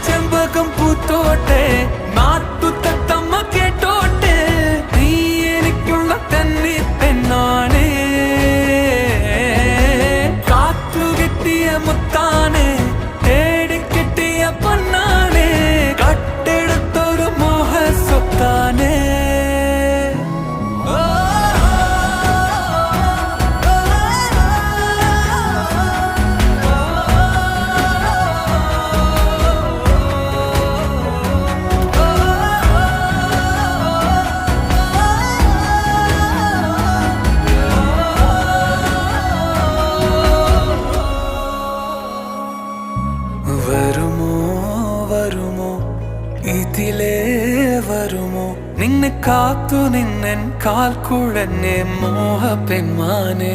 ചെമ്പകം പൂത്തോട്ടെ, നാട്ടു തത്തമ്മ കേട്ടോട്ടെ, നീ എനിക്കുള്ള തന്നി പെണ്ണാണ്. കാത്തുകിട്ടിയ മുത്താണ്, തേടിക്കിട്ടിയ പൊന്നാണ്, കട്ടെടുത്തൊരു മോഹ സ്വത്താണ്. വരുമോ വരുമോ ഇതിലേ വരുമോ, നിന്നെ കാത്തു നിന്നൻ കാൽക്കുഴന്നെ മോഹ പെൺമാനെ.